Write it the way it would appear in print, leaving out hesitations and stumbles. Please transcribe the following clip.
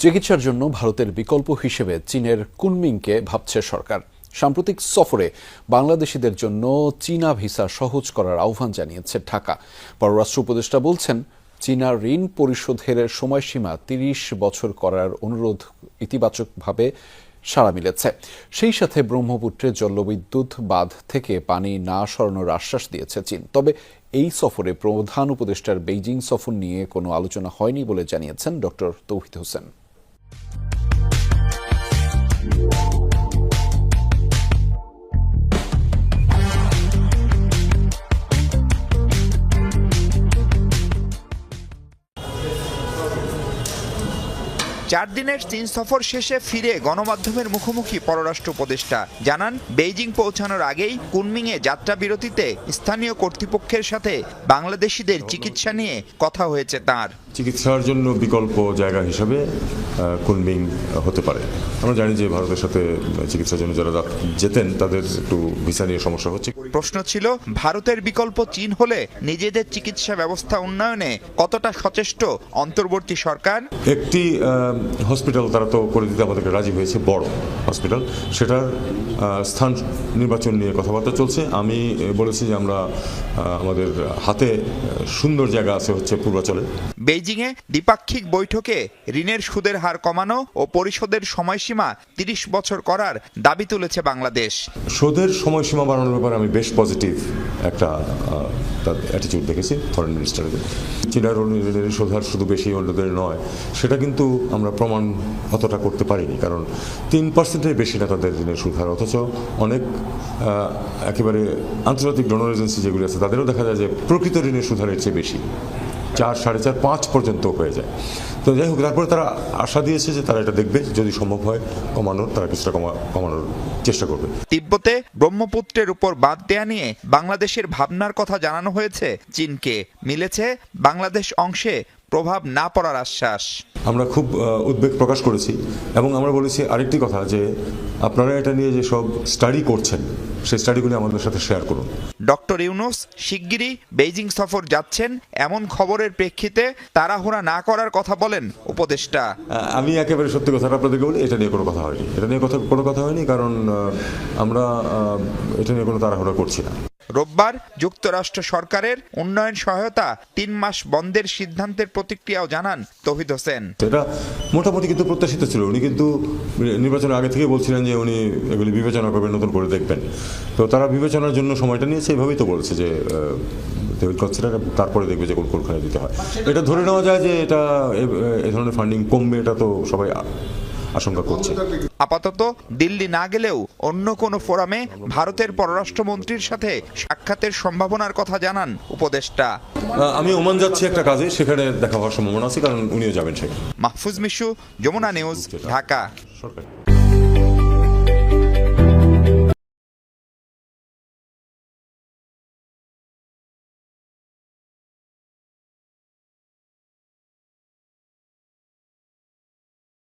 চিকিৎসার জন্য ভারতের বিকল্প হিসেবে চীনের কুনমিংকে ভাবছে সরকার। সাম্প্রতিক সফরে বাংলাদেশিদের জন্য চীনা ভিসা সহজ করার আহ্বান জানিয়েছে ঢাকা। পররাষ্ট্র উপদেষ্টা বলছেন, চীনা ঋণ পরিশোধের সময়সীমা ৩০ বছর করার অনুরোধ ইতিবাচকভাবে সাড়া মিলেছে। সেই সাথে ব্রহ্মপুত্রের জলবিদ্যুৎ বাঁধ থেকে পানি না সরানোর আশ্বাস দিয়েছে চীন। তবে এই সফরে প্রধান উপদেষ্টার বেইজিং সফর নিয়ে কোনো আলোচনা হয়নি বলে জানিয়েছেন ডক্টর তৌহিদ হোসেন। ৪ দিনের চীন সফর শেষে ফিরে গণমাধ্যমের মুখোমুখি পররাষ্ট্র উপদেষ্টা জানান, বেইজিং পৌঁছানোর আগেই কুনমিংয়ে যাত্রা বিরতিতে স্থানীয় কর্তৃপক্ষের সাথে বাংলাদেশিদের চিকিৎসা নিয়ে কথা হয়েছে তাঁর। চিকিৎসার জন্য বিকল্প জায়গা হিসাবে কুনমিং হতে পারে। আমরা জানি যে ভারতের সাথে চিকিৎসার জন্য যারা যেতেন তাদের একটু ভিসা নিয়ে সমস্যা হচ্ছে। প্রশ্ন ছিল, ভারতের বিকল্প চীন হলে নিজেদের চিকিৎসা ব্যবস্থা উন্নয়নে কতটা সচেষ্ট অন্তর্বর্তী সরকার? একটি হসপিটাল তারা তো করে দিতে আমাদেরকে রাজি হয়েছে, বড় হসপিটাল, সেটার স্থান নির্বাচন নিয়ে কথাবার্তা চলছে। আমি বলেছি যে আমরা আমাদের হাতে সুন্দর জায়গা আছে হচ্ছে পূর্বাঞ্চলে। বেইজিংয়ে দ্বিপাক্ষিক বৈঠকে ঋণের সুদের হার কমানো ও পরিশোধের সময়সীমা ৩০ বছর করার দাবি তুলেছে বাংলাদেশ। সুদের সময়সীমা বাড়ানোর ব্যাপারে আমি বেশ পজিটিভ একটা অ্যাটিটিউড দেখেছি ফরেন মিনিস্টারদের। চীনের ঋণের সুদ হার শুধু বেশি অন্যদের নয়, সেটা কিন্তু আমরা প্রমাণ অতটা করতে পারিনি, কারণ 3%-এর বেশি না তাদের ঋণের সুদ হার। অথচ অনেক একেবারে আন্তর্জাতিক ডোনর এজেন্সি যেগুলি আছে তাদেরও দেখা যায় যে প্রকৃত ঋণের সুদ হারের চেয়ে বেশি, 4, 4.5, 5 পর্যন্ত হয়ে যায়। তো যাই হোক, তারপরে তারা আশা দিয়েছে যে তারা এটা দেখবে, যদি সম্ভব হয় কমানোর, তারা কিছুটা কমানোর চেষ্টা করবে। তিব্বতে ব্রহ্মপুত্রের উপর বাঁধ দেয়া নিয়ে বাংলাদেশের ভাবনার কথা জানানো হয়েছে চীনকে। মিলেছে বাংলাদেশ অংশে প্রভাব না পড়ার আশ্বাস। আমরা খুব উদ্বেগ প্রকাশ করেছি এবং আমরা বলেছি আরেকটি কথা, যে আপনারা এটা নিয়ে যে সব স্টাডি করছেন সেই স্টাডিগুলি আমাদের সাথে শেয়ার করুন। ডক্টর ইউনুস শিগগিরই বেইজিং সফর যাচ্ছেন, এমন খবরের প্রেক্ষিতে তাড়াহুড়া না করার কথা বলেন উপদেষ্টা। আমি একেবারে সত্যি কথাটা আপনাদেরকে বলি, এটা নিয়ে কোনো কথা হয়নি, কোনো কথা হয়নি, কারণ আমরা এটা নিয়ে কোনো তাড়াহুড়া করছি না। রোববার যুক্তরাষ্ট্র সরকারের উন্নয়ন সহায়তা 3 মাস বন্ধের সিদ্ধান্তের প্রতিক্রিয়াও জানান তৌহিদ হোসেন। এটা মোটামুটি কিন্তু প্রত্যাশিত ছিল। উনি কিন্তু নির্বাচনের আগে থেকে বলছিলেন যে উনি এগুলি বিবেচনা করবেন, নতুন করে দেখবেন। তো তারা বিবেচনার জন্য সময়টা নিয়েছে, এইভাবেই তো বলছে যে তারপরে দেখবে যে কোনখানে দিতে হয়। এটা ধরে নেওয়া যায় যে এটা এই ধরনের ফান্ডিং কমবে, এটা তো সবাই আশঙ্কা করছে। আপাতত দিল্লি না গেলেও অন্য কোনো ফোরামে ভারতের পররাষ্ট্রমন্ত্রীর সাথে সাক্ষাতের সম্ভাবনার কথা জানান উপদেষ্টা। আমি ওমান যাচ্ছি একটা কাজে, সেখানে দেখা হওয়ার সম্ভাবনা আছে, কারণ উনিও যাবেন সেখানে। মাহফুজ মিশু, যমুনা নিউজ, ঢাকা। সরকার।